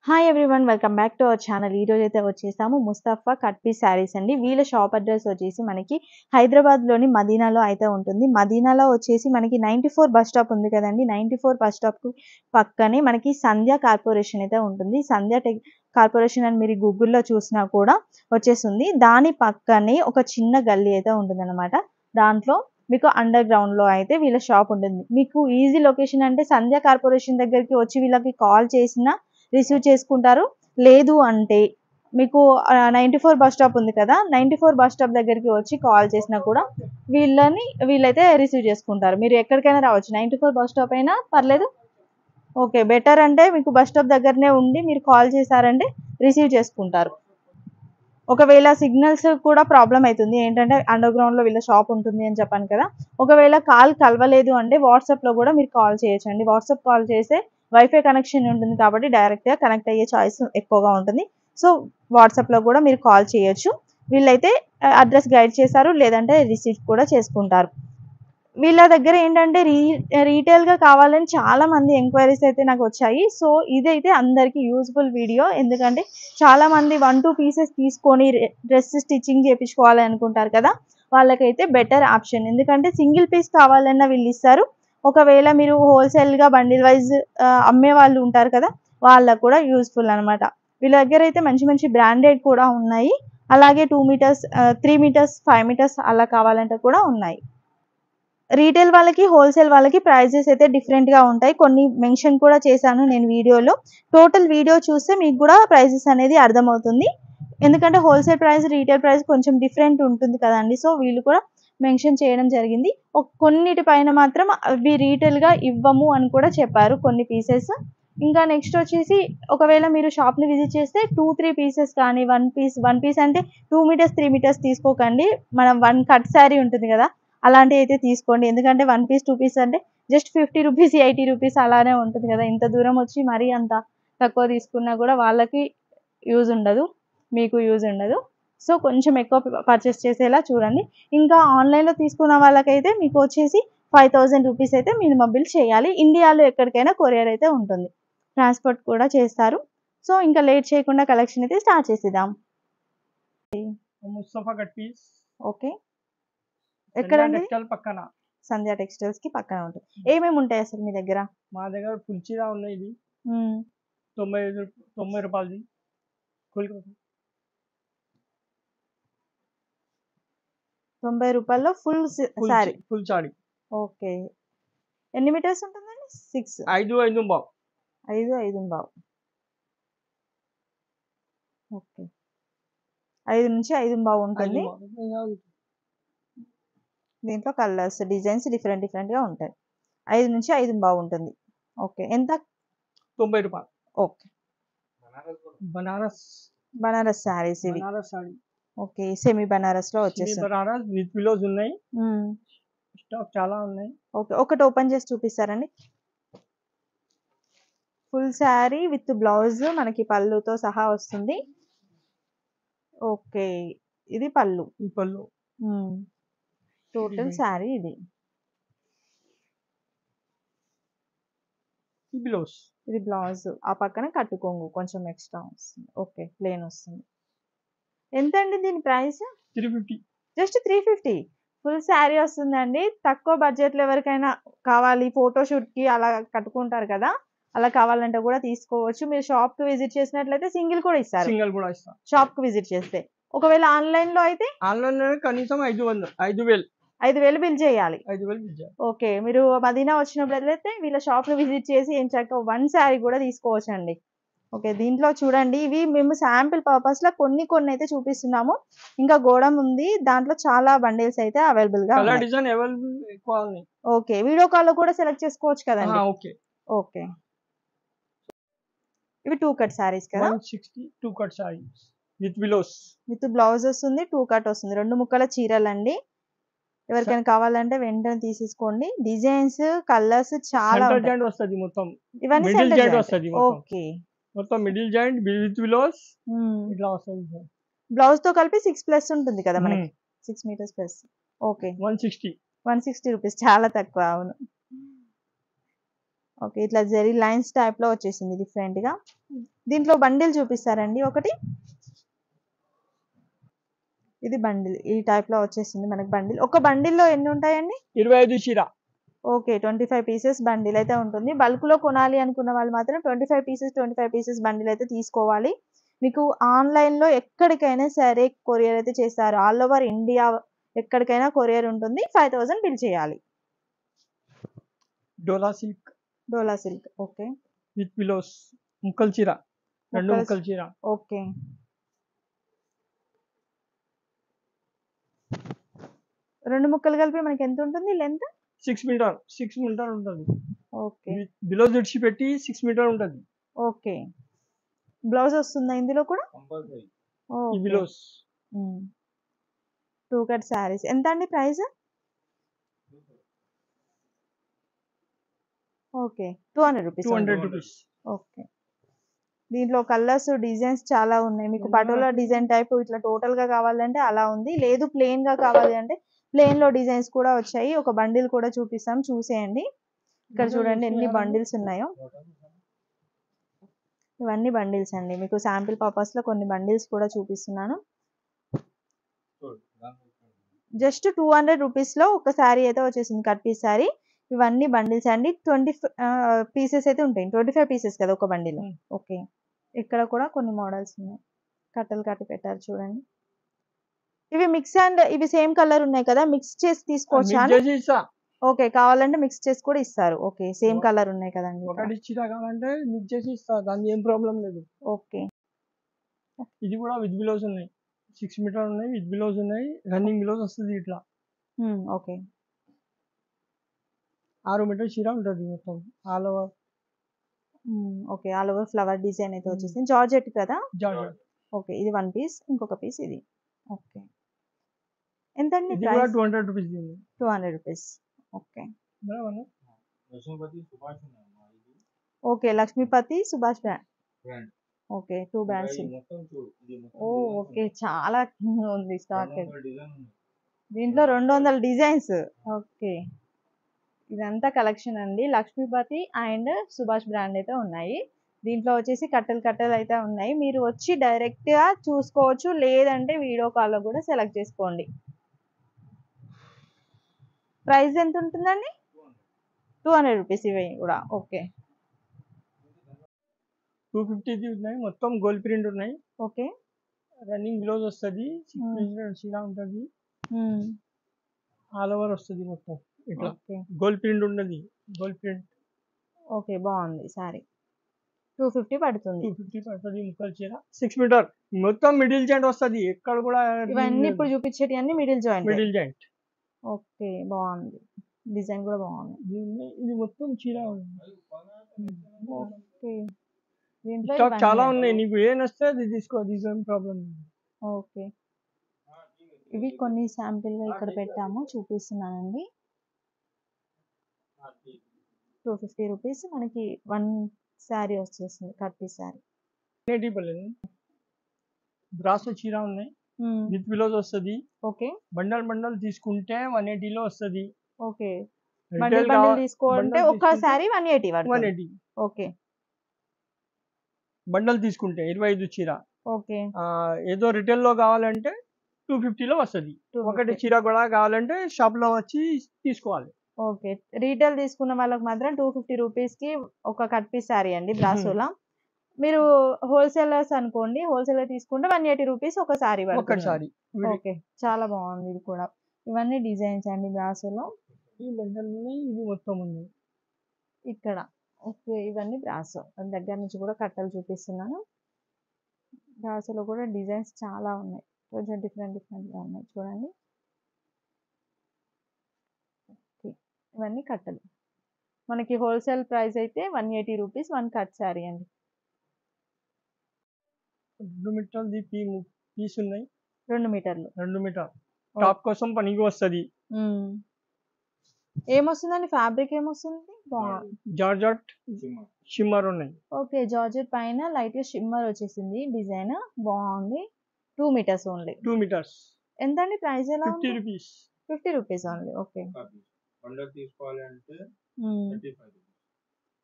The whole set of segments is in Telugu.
Hi everyone welcome back to our channel. ఈ రోజు అయితే వచ్చేసాము ముస్తఫా కట్ పీస్ శారీస్ అండి. వీళ్ళ షాప్ అడ్రస్ వచ్చేసి మనకి హైదరాబాద్లోని మదీనాలో అయితే ఉంటుంది. మదీనాలో వచ్చేసి మనకి 94 బస్ స్టాప్ ఉంది కదండి. 94 బస్ స్టాప్కి పక్కనే మనకి సంధ్య కార్పొరేషన్ అయితే ఉంటుంది. సంధ్య కార్పొరేషన్ అని మీరు గూగుల్లో చూసినా కూడా వచ్చేస్తుంది. దాని పక్కనే ఒక చిన్న గల్లీ అయితే ఉంటుందన్నమాట. దాంట్లో మీకు అండర్ గ్రౌండ్లో అయితే వీళ్ళ షాప్ ఉంటుంది. మీకు ఈజీ లొకేషన్ అంటే సంధ్య కార్పొరేషన్ దగ్గరికి వచ్చి వీళ్ళకి కాల్ చేసినా రిసీవ్ చేసుకుంటారు. లేదు అంటే మీకు 94 బస్ స్టాప్ ఉంది కదా, 94 బస్ స్టాప్ దగ్గరికి వచ్చి కాల్ చేసినా కూడా వీళ్ళైతే రిసీవ్ చేసుకుంటారు. మీరు ఎక్కడికైనా రావచ్చు, 94 బస్ స్టాప్ అయినా పర్లేదు. ఓకే, బెటర్ అంటే మీకు బస్ స్టాప్ దగ్గరనే ఉండి మీరు కాల్ చేశారంటే రిసీవ్ చేసుకుంటారు. ఒకవేళ సిగ్నల్స్ కూడా ప్రాబ్లం అవుతుంది. ఏంటంటే అండర్ గ్రౌండ్లో వీళ్ళ షాప్ ఉంటుంది అని చెప్పాను కదా. ఒకవేళ కాల్ కలవలేదు అంటే వాట్సాప్లో కూడా మీరు కాల్ చేయొచ్చు అండి. వాట్సాప్ కాల్ చేస్తే వైఫై కనెక్షన్ ఉంటుంది కాబట్టి డైరెక్ట్గా కనెక్ట్ అయ్యే ఛాయిస్ ఎక్కువగా ఉంటుంది. సో వాట్సాప్లో కూడా మీరు కాల్ చేయొచ్చు. వీళ్ళైతే అడ్రస్ గైడ్ చేశారు, లేదంటే రిసీవ్ కూడా చేసుకుంటారు. వీళ్ళ దగ్గర ఏంటంటే రీటైల్గా కావాలని చాలా మంది ఎంక్వైరీస్ అయితే నాకు వచ్చాయి. సో ఇదైతే అందరికీ యూజ్ఫుల్ వీడియో. ఎందుకంటే చాలా మంది 1-2 పీసెస్ తీసుకొని డ్రెస్ స్టిచ్చింగ్ చేయించుకోవాలి అనుకుంటారు కదా, వాళ్ళకైతే బెటర్ ఆప్షన్. ఎందుకంటే సింగిల్ పీస్ కావాలన్నా వీళ్ళు ఇస్తారు. ఒకవేళ మీరు హోల్సేల్గా బండిల్ వైజ్ అమ్మే వాళ్ళు ఉంటారు కదా, వాళ్ళకు కూడా యూజ్ఫుల్ అనమాట. వీళ్ళ దగ్గర అయితే మంచి మంచి బ్రాండెడ్ కూడా ఉన్నాయి. అలాగే 2 మీటర్స్ 3 మీటర్స్ 5 మీటర్స్ అలా కావాలంటే కూడా ఉన్నాయి. రీటైల్ వాళ్ళకి హోల్సేల్ వాళ్ళకి ప్రైజెస్ అయితే డిఫరెంట్గా ఉంటాయి. కొన్ని మెన్షన్ కూడా చేశాను నేను వీడియోలో. టోటల్ వీడియో చూస్తే మీకు కూడా ప్రైజెస్ అనేది అర్థమవుతుంది. ఎందుకంటే హోల్సేల్ ప్రైస్ రీటైల్ ప్రైస్ కొంచెం డిఫరెంట్ ఉంటుంది కదండి. సో వీళ్ళు కూడా మెన్షన్ చేయడం జరిగింది. కొన్నిటి పైన మాత్రం అవి రీటైల్గా ఇవ్వము అని కూడా చెప్పారు కొన్ని పీసెస్. ఇంకా నెక్స్ట్ వచ్చేసి ఒకవేళ మీరు షాప్ని విజిట్ చేస్తే 2-3 పీసెస్ కానీ వన్ పీస్ అంటే 2 మీటర్స్ 3 మీటర్స్ తీసుకోకండి. మనం 1 కట్ శారీ ఉంటుంది కదా, అలాంటివి అయితే తీసుకోండి. ఎందుకంటే 1 పీస్ 2 పీస్ అంటే జస్ట్ 50 రూపీస్ 80 రూపీస్ అలానే ఉంటుంది కదా. ఇంత దూరం వచ్చి మరీ అంత తక్కువ తీసుకున్నా కూడా వాళ్ళకి యూజ్ ఉండదు, మీకు యూజ్ ఉండదు. సో కొంచెం ఎక్కువ పర్చేస్ చేసేలా చూడండి. ఇంకా ఆన్లైన్లో తీసుకున్న వాళ్ళకైతే మీకు వచ్చేసి 5000 రూపీస్ అయితే మినిమం బిల్ చేయాలి. ఇండియాలో ఎక్కడికైనా కొరియర్ అయితే ఉంటుంది, ట్రాన్స్పోర్ట్ కూడా చేస్తారు. సో ఇంకా లేట్ చేయకుండా కలెక్షన్ అయితే స్టార్ట్ చేసేద్దాం. ముస్తఫా కట్ పీస్ ఓకే, ఎక్కడండి? టెక్స్టైల్ పక్కన, సంధ్య టెక్స్టైల్స్ కి పక్కన ఉంటుంది. ఏమేమి ఉంటాయి అసలు మీ దగ్గర? మా దగ్గర ఫుల్ చీర ఉన్నాయి. ఇది 90 రూపాయలది. 90 రూపాయల్లో full sorry. Full sorry. Okay, ఎన్ని మీటర్స్ ఉంటుందండి? 6 5.5 5.5 ఓకే, 5 నుంచి 5 ఉంటుంది. దీంట్లో కలర్స్ డిజైన్స్ డిఫరెంట్గా ఉంటాయి. 5 నుంచి 5 ఉంటుంది. ఓకే, ఎంత? 90 రూపాయలు. ఓకే, బనారస్ శారీస్ ఇవి. Banaras sorry. Okay, semi Banaras లో వచ్చేసి బనారస్ విత్ పిలోస్ ఉన్నాయి. స్టాక్ చాలా ఉన్నాయి. ఓకే, ఒకటి ఓపెన్ చేసి చూపిస్తారండి. ఫుల్ శారీ విత్ బ్లౌజ్ మనకి పళ్ళుతో సహా వస్తుంది. ఓకే, ఇది పళ్ళు. ఈ పళ్ళు టోటల్ శారీ ఇది. బ్లౌజ్. ఇది బ్లౌజ్. ఆ పక్కన కట్టుకోంగు కొంచెం ఎక్స్ట్రా వస్తుంది. ఓకే, ప్లేన్ వస్తుంది. ఎంత అండి దీని ప్రైస్? 350. జస్ట్ 350 ఫుల్ శారీ వస్తుందండి. తక్కువ బడ్జెట్లో ఎవరికైనా కావాలి, ఫోటోషూట్కి అలా కట్టుకుంటారు కదా, అలా కావాలంటే కూడా తీసుకోవచ్చు. మీరు షాప్కి విజిట్ చేసినట్లయితే సింగిల్ కూడా ఇస్తారు. షాప్కి విజిట్ చేస్తే. ఒకవేళ ఆన్లైన్లో అయితే ఆన్లైన్లో కనీసం 5,000 బిల్ చేయాలి. 5,000 బిల్ చేయాలి. ఓకే, మీరు మదీనా వచ్చినప్పుడైతే వీళ్ళ షాప్ని విజిట్ చేసి ఏం చక్క 1 శారీ కూడా తీసుకోవచ్చు అండి. ఓకే, దీంట్లో చూడండి, ఇవి మేము శాంపిల్ పర్పస్లో కొన్ని అయితే చూపిస్తున్నాము. ఇంకా గోడం ఉంది, దాంట్లో చాలా బండిల్స్ అయితే అవైలబుల్గా ఉన్నాయి. ఓకే, వీడియో కాల్లో కూడా సెలెక్ట్ చేసుకోవచ్చు కదండి. ఓకే, ఇవి 2 కట్ శారీస్ కదా. 160 2 కట్ శారీస్ విత్ బ్లౌజ్ వస్తుంది, 2 కట్ వస్తుంది. 2 ముక్కల చీరలు అండి. ఎవరికైనా కావాలంటే వెంటనే తీసేసుకోండి. డిజైన్స్ కలర్స్ చాలా వస్తుంది. మొత్తం ఇవన్నీ మిడిల్ జాయింట్ వస్తుంది. ఓకే, మొత్తం మిడిల్ జాయింట్ విత్ బ్లౌజ్ ఇట్లా వస్తుంది. బ్లౌజ్ తో కలిపి 6+ ఉంటుంది కదా మనకి, 6 మీటర్స్ ప్లస్. ఓకే, 160 రూపీస్ చాలా తక్కువ. అవును, ఓకే. ఇట్లా జెరీ లైన్స్ టైప్‌లో వచ్చేసింది డిఫరెంట్‌గా. దీంట్లో బండిల్ చూపిస్తారండి ఒకటి? ఇది బండిల్. ఈ టైప్‌లో వచ్చేసింది మనకి బండిల్. ఒక బండిల్‌లో ఎన్ని ఉంటాయండి? 25 చీర. ఓకే. 25 పీసెస్ బండిల్ అయితే ఉంటుంది. బల్క్‌లో కొనాలి అనుకున్న వాళ్ళు మాత్రం 25 పీసెస్ బండిల్ అయితే తీసుకోవాలి. మీకు ఆన్‌లైన్‌లో ఎక్కడికైనా సరే కొరియర్ అయితే చేస్తారు. ఆల్ ఓవర్ ఇండియా ఎక్కడికైనా కొరియర్ ఉంటుంది. 5000 బిల్ చేయాలి. Dola silk Dola silk. Okay. With పిలోస్. ముక్కల చీర. 2 ముక్కల చీర. ఓకే. 2 ముక్కలు కలిపి మనకి ఎంత ఉంటుంది లెంత్? 6 మీటర్. 6 మీటర్ ఉంటుంది. ఓకే. బిలోస్ విడిచిపెట్టి 6 మీటర్ ఉంటుంది. ఓకే. బ్లౌజ్ వస్తుందా ఇందులో కూడా? కంపల్సరీ. ఈ ఓకే. బిలోస్. 2 కట్ సారీస్. ఎంత అండి price? Okay. 200 rupees. 200 rupees. Okay. దీంట్లో కలర్స్, డిజైన్స్ చాలా ఉన్నాయి. మీకు పటోలా డిజైన్ టైప్ ఇట్లా టోటల్‌గా కావాలంటే అలా ఉంది. లేదు ప్లెయిన్‌గా కావాలి అంటే ప్లెయిన్‌లో డిజైన్స్ కూడా వచ్చాయి. ఒక బండిల్ కూడా చూపిస్తాం చూసేయండి. ఇక్కడ చూడండి ఎన్ని బండిల్స్ ఉన్నాయో. ఇవన్నీ బండిల్స్ అండి. మీకు శాంపిల్ పర్పస్‌లో కొన్ని బండిల్స్ కూడా చూపిస్తున్నాను. జస్ట్ 200 రూపీస్‌లో ఒక శారీ అయితే వచ్చేసింది. Cut piece sari. ఇవన్నీ బండిల్స్ అండి. పీసెస్ అయితే ఉంటాయి. 25 పీసెస్ కదా ఒక బండిల్. ఓకే. ఇక్కడ కూడా కొన్ని మోడల్స్ ఉన్నాయి. కట్టలు కట్టి పెట్టారు చూడండి. ఇవి మిక్స్ అండ్ ఇవి సేమ్ కలర్ ఉన్నాయి కదా! మిక్స్ చేసి తీసుకోవచ్చా? మిక్స్ చేసి ఇస్తా. ఓకే. కావాలంటే మిక్స్ చేసి కూడా ఇస్తారు. ఓకే. సేమ్ కలర్ ఉన్నాయి కదండీ ఇక్కడ. ఒకటి చీర కావాలంటే మిక్స్ చేసి ఇస్తా. దానికి ఏం ప్రాబ్లం లేదు. ఓకే. ఇది కూడా విత్ బిలోస్ ఉన్నాయి. 6 మీటర్ ఉన్నాయి. విత్ బిలోస్ ఉన్నాయి. రన్నింగ్ బిలోస్ వస్తుంది ఇట్లా. ఓకే. 6 మీటర్ చీర ఉంటుంది మొత్తం. All over. Okay. All over flower design అయితే వచ్చేసింది. జార్జెట్ కదా? జార్జెట్. ఓకే. ఇది 1 పీస్. ఇంకొక పీస్ ఇది. ఓకే. ఎంతండి ఇది కూడా ప్రైస్? 200 రూపీస్ దీన్ని. 200 రూపీస్. ఓకే. బరాబర్. లక్ష్మీపతి సుభాష్ ఉన్నాయమ్మా ఇది. Okay. Lakshmipati, Subhash brand. Brand. Okay. 2 brands. ఇది మొత్తం చూడు. ఇది మొత్తం ఓహ్! ఓకే. చాలా ఉంది స్టాక్. 200 డిజైన్ ఉంది. దీంట్లో 200 డిజైన్స్. ఓకే. ఇదంతా కలెక్షన్ అండి. లక్ష్మీపతి అండ్ సుభాష్ బ్రాండ్ అయితే ఉన్నాయి. దీంట్లో వచ్చేసి కట్టలు కట్టలు అయితే ఉన్నాయి. మీరు వచ్చి డైరెక్ట్‌గా చూసుకోవచ్చు. లేదంటే వీడియో కాల్‌లో కూడా సెలెక్ట్ చేసుకోండి. ప్రైస్ ఎంత ఉంటుందండి? 200 రూపీస్ ఇవి కూడా. ఓకే. 250 ఉన్నాయి. మొత్తం గోల్డ్ ప్రింట్ ఉన్నాయి. ఓకే. రన్నింగ్ బ్లౌజ్ వస్తుంది. 6 మీటర్ చీర ఉంటుంది. ఆల్ ఓవర్ వస్తుంది మొత్తం ఇట్లా. ఓకే. గోల్డ్ ప్రింట్ ఉన్నది. Gold print. ఓకే. బాగుంది సారీ. 250 పడుతుంది. 250 పడుతుంది ముక్కల చీర. 6 మీటర్ మొత్తం మిడిల్ జాయింట్ వస్తుంది. ఎక్కడ కూడా ఇవన్నీ ఇప్పుడు చూపించేటివన్నీ middle joint. Middle joint. Okay. బాగుంది. డిజైన్ కూడా బాగుంది. ఇది మొత్తం చీర. ఓకే. దీంట్లో స్టాక్ ఇవన్నీ చాలా ఉన్నాయి. నీకు ఏ నచ్చితే అది తీసుకో. ఏం ప్రాబ్లం. ఓకే. ఇవి కొన్ని శాంపిల్‌గా ఇక్కడ పెట్టాము. చూపిస్తున్నానండి. 250 రూపీస్ మనకి 1 శారీ వచ్చేసింది. Cut piece sari. 180 పడలేదు. బ్రాసో చీర ఉన్నాయి. విత్ బ్లౌజ్ వస్తుంది. ఓకే. బండల్ తీసుకుంటే 180లో వస్తుంది. ఓకే. బండిల్ తీసుకుంటే ఒక శారీ 180 పడుతుంది. 180. ఓకే. బండల్ తీసుకుంటే 25 చీర. ఓకే. ఏదో రిటైల్లో కావాలంటే 250లో వస్తుంది. ఒకటి చీర కూడా కావాలంటే షాప్లో వచ్చి తీసుకోవాలి. ఓకే. రీటైల్ తీసుకున్న వాళ్ళకి మాత్రం 250 రూపీస్‌కి ఒక కట్ పీస్ శారీ అండి బ్రాసోలా. మీరు హోల్‌సేలర్స్ అనుకోండి. హోల్‌సేలర్ తీసుకుంటే 180 రూపీస్ ఒక శారీ ఒక పడుతుంది. సారీ. ఓకే. చాలా బాగుంది ఇది కూడా. ఇవన్నీ డిజైన్స్ అండి బ్రాసోలో. ఈ బండల్ ఉన్నాయి. ఇది మొత్తం ఉంది. ఇక్కడ. ఓకే. ఇవన్నీ బ్రాసో. దగ్గర నుంచి కూడా కట్టలు చూపిస్తున్నాను. బ్రాసోలో కూడా డిజైన్స్ చాలా ఉన్నాయి. కొంచెం డిఫరెంట్‌గా ఉన్నాయి చూడండి. ఓకే. ఇవన్నీ కట్టలు. మనకి హోల్‌సేల్ ప్రైస్ అయితే 180 రూపీస్ 1 కట్ శారీ అండి. 2 మీటర్లది పీస్ ఉన్నాయి. 2 మీటర్లు. 2 మీటర్. టాప్ కోసం పనికి వస్తుంది. ఏమొస్తుందండి? ఫ్యాబ్రిక్ ఏమొస్తుంది? జార్జెట్ షిమ్మర్ ఉన్నాయి. ఓకే. జార్జెట్ పైన లైట్‌గా షిమ్మర్ వచ్చేసింది డిజైన్. బాగుంది. 2 మీటర్స్ ఓన్లీ. 2 మీటర్స్. ఎంతండి ప్రైస్ ఎలా ఉంది? 50 rupees. 50 rupees only. Okay. Bundle తీసుకోవాలి అంటే 35 రూపీస్.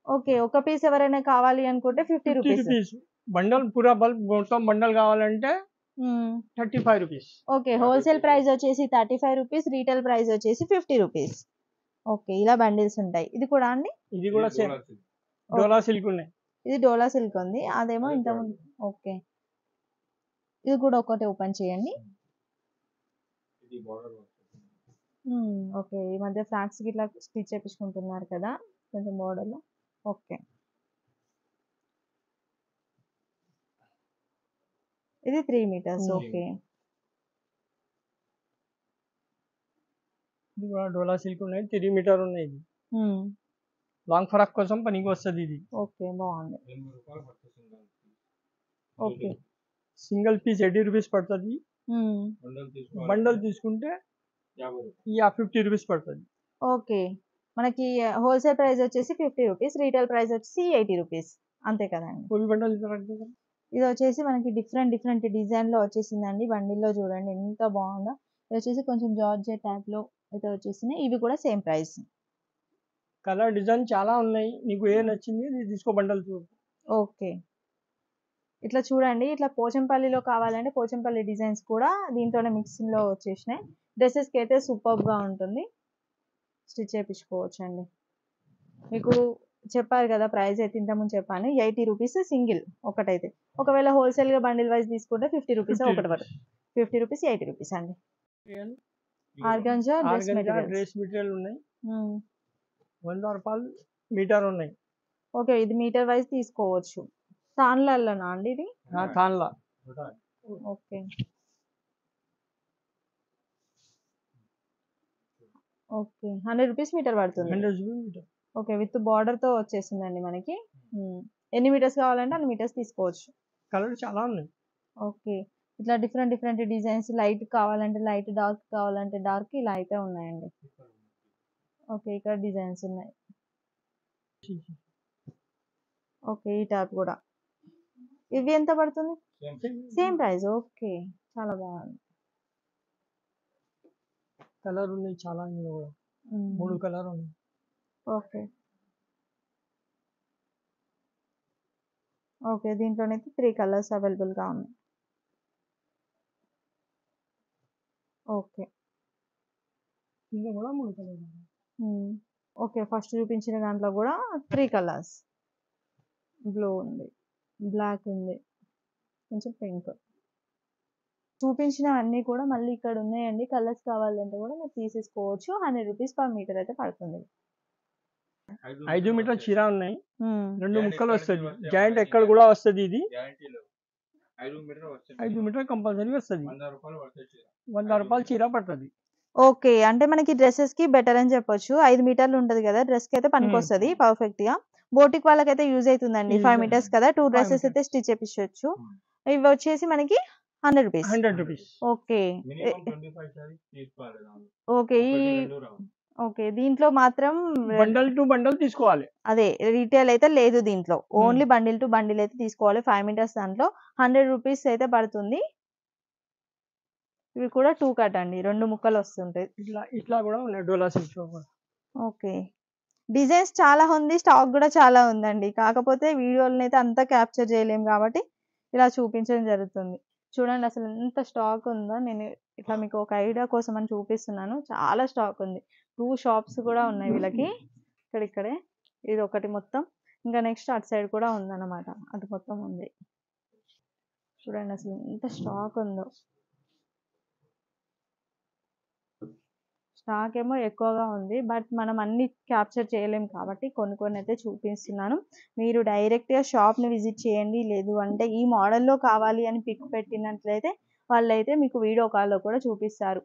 ఓకే. ఒక పీస్ ఎవరైనా కావాలి అనుకుంటే 50 50 రూపీస్. రూపీస్. బండల్ పూరా బల్క్ మొత్తం బండల్ కావాలంటే హ్మ్. 35 రూపీస్. ఓకే. హోల్‌సేల్ ప్రైస్ వచ్చేసి 35 రూపీస్. రీటైల్ ప్రైస్ వచ్చేసి 50 రూపీస్. ఓకే. ఇలా బండిల్స్ ఉంటాయి. ఇది కూడా అండి? ఇది కూడా సేమ్. డోలా సిల్క్. డోలా సిల్క్ ఉన్నాయి. ఇది డోలా సిల్క్ ఉంది. అదేమో అది ఇంతకుముందు ఓకే. ఇది కూడా ఒకటి ఓపెన్ చేయండి. ఇది బార్డర్ వర్క్. ఓకే. ఈ మధ్య ఫ్రాక్స్‌కి ఇట్లా స్టిచ్ చేపించుకుంటున్నారు కదా! కొంచెం బోర్డర్‌లో. ఓకే. ఇది 3 మీటర్స్. హ్మ్. ఓకే. ఇది కూడా డోలా సిల్క్ ఉన్నాయి. 3 మీటర్ ఉన్నాయి ఇది. హ్మ్. లాంగ్ ఫ్రాక్ కోసం పనికి వస్తది ఇది. ఓకే. బాగుంది. రూ. 80 పడుతుంది single. Okay. Single piece 80 rupees పడుతుంది. బండల్ తీసుకోవాలి. బండల్ తీసుకుంటే 50 రూపాయలు. 50 రూపీస్ పడుతుంది. ఓకే. మనకి హోల్‌సేల్ ప్రైస్ వచ్చేసి 50 రూపీస్. రీటైల్ ప్రైస్ వచ్చేసి 80 రూపీస్. అంతే కదండీ! ఫుల్ బండల్ ఇది. ఇది వచ్చేసి మనకి డిఫరెంట్ డిజైన్‌లో వచ్చేసిందండి. బండిల్‌లో చూడండి ఎంత బాగుందో. ఇది వచ్చేసి కొంచెం జార్జెట్ టైప్‌లో అయితే వచ్చేసినాయి. ఇవి కూడా సేమ్ ప్రైస్. కలర్ డిజైన్ చాలా ఉన్నాయి. నీకు ఏ నచ్చింది ఇది తీసుకో బండల్ చూడు. ఓకే. ఇట్లా చూడండి. ఇట్లా పోచంపల్లిలో కావాలంటే పోచంపల్లి డిజైన్స్ కూడా దీంట్లోనే మిక్సింగ్‌లో వచ్చేసినాయి. డ్రెసెస్‌కి అయితే సూపర్బ్‌గా ఉంటుంది. స్టిచ్ చేపించుకోవచ్చండి. మీకు చెప్పారు కదా! ప్రైస్ అయితే ఇంతకుముందు చెప్పాను. 80 రూపీస్ సింగిల్ ఒకటైతే. ఒకవేళ హోల్‌సేల్‌గా బండిల్ వైస్ తీసుకుంటే 50 రూపీసే 50 ఒకటి రూపీస్. పడుతుంది. 50 రూపీస్, 80 రూపీస్ అండి. Organza dress organza materials. Dress material ఉన్నాయి. హ్మ్. 100 రూపాయలు మీటర్ ఉన్నాయి. ఓకే. ఇది మీటర్ వైస్ తీసుకోవచ్చు. తాన్లలోనా అండి ఇది? తాన్లా. ఓకే. ఓకే. 100 రూపీస్ మీటర్ పడుతుంది. 100 రూపీస్ మీటర్. ఓకే. విత్ బార్డర్‌తో వచ్చేసిందండి మనకి. ఎన్ని మీటర్స్ కావాలంటే అన్ని మీటర్స్ తీసుకోవచ్చు. కలర్ చాలా ఉన్నాయి. ఓకే. ఇట్లా డిఫరెంట్ డిజైన్స్ లైట్ కావాలంటే లైట్, డార్క్ కావాలంటే డార్క్ ఇలా అయితే ఉన్నాయండి. ఓకే. ఇక్కడ డిజైన్స్ ఉన్నాయి. ఓకే. ఈ టాప్ కూడా. ఇవి ఎంత పడుతుంది? Same price. ఓకే. చాలా బాగుంది. కలర్ ఉన్నాయి చాలా ఇందులో కూడా. హ్మ్. 3 కలర్ ఉన్నాయి. ఓకే. ఓకే. దీంట్లోనైతే 3 కలర్స్ అవైలబుల్‌గా ఉన్నాయి. ఓకే. ఇందులో కూడా 3 కలర్ ఉన్నాయి. ఓకే. ఫస్ట్ చూపించిన దాంట్లో కూడా 3 కలర్స్. బ్లూ ఉంది. బ్లాక్ ఉంది. కొంచెం పింక్. చూపించినవన్నీ కూడా మళ్ళీ ఇక్కడ ఉన్నాయండి. కలర్స్ కావాలంటే కూడా మీరు తీసేసుకోవచ్చు. 100 రూపీస్ పర్ మీటర్ అయితే పడుతుంది. 5 మీటర్ చీర ఉన్నాయి. హ్మ్. 2 జాయింట్ ముక్కలు ఎక్కడ వస్తది. నుంచి జాయింట్ వస్తాయి? ఎక్కడ కూడా వస్తది ఇది. గ్యారంటీ లేవు. 5 మీటర్ వస్తుంది. 5 మీటర్ కంపల్సరీ వస్తది. 100 రూపాయలు పడుతుంది చీర. 100 రూపాయలు చీర పడుతుంది. ఓకే. అంటే మనకి డ్రెసెస్‌కి బెటర్ అని చెప్పొచ్చు. 5 మీటర్లు ఉంటది కదా! డ్రెస్‌కి అయితే పనికొస్తది పర్ఫెక్ట్‌గా. బోటిక్ వాళ్ళకైతే యూజ్ అవుతుందండి. 5 మీటర్స్ కదా! 2 డ్రెసెస్ అయితే స్టిచ్ చేపించొచ్చు. ఇవి వచ్చేసి మనకి 100 rupees. 100 rupees. Okay. Minimum 25 saris తీసుకోవాలి దాంట్లో. ఓకే. ఒకటి రెండు రావు. ఓకే. దీంట్లో మాత్రం బండల్ టు బండల్ తీసుకోవాలి. అదే రీటైల్ అయితే లేదు దీంట్లో. ఓన్లీ బండిల్ టు బండిల్ అయితే తీసుకోవాలి. 5 మీటర్స్ దాంట్లో 100 రూపీస్ అయితే పడుతుంది. ఇవి కూడా 2 కట్ అండి. 2 ముక్కలు వస్తుంటాయి. ఇట్లా కూడా ఉన్నాయి డోలా సిల్క్ లో కూడా. ఓకే. డిజైన్స్ చాలా ఉంది. స్టాక్ కూడా చాలా ఉందండి. కాకపోతే వీడియోలనైతే అంతా క్యాప్చర్ చేయలేము కాబట్టి ఇలా చూపించడం జరుగుతుంది. చూడండి అసలు ఎంత స్టాక్ ఉందో. నేను ఇట్లా మీకు ఒక ఐడియా కోసం అని చూపిస్తున్నాను. చాలా స్టాక్ ఉంది. 2 షాప్స్ కూడా ఉన్నాయి వీళ్ళకి. ఇక్కడే ఇది ఒకటి మొత్తం. ఇంకా నెక్స్ట్ అటు సైడ్ కూడా ఉందన్నమాట. అటు మొత్తం ఉంది. చూడండి అసలు ఎంత స్టాక్ ఉందో. స్టాక్ ఏమో ఎక్కువగా ఉంది. బట్ మనం అన్ని క్యాప్చర్ చేయలేం కాబట్టి కొన్ని అయితే చూపిస్తున్నాను. మీరు డైరెక్ట్‌గా షాప్‌ని విజిట్ చేయండి. లేదు అంటే ఈ మోడల్‌లో కావాలి అని పిక్ పెట్టినట్లయితే వాళ్ళైతే మీకు వీడియో కాల్‌లో కూడా చూపిస్తారు.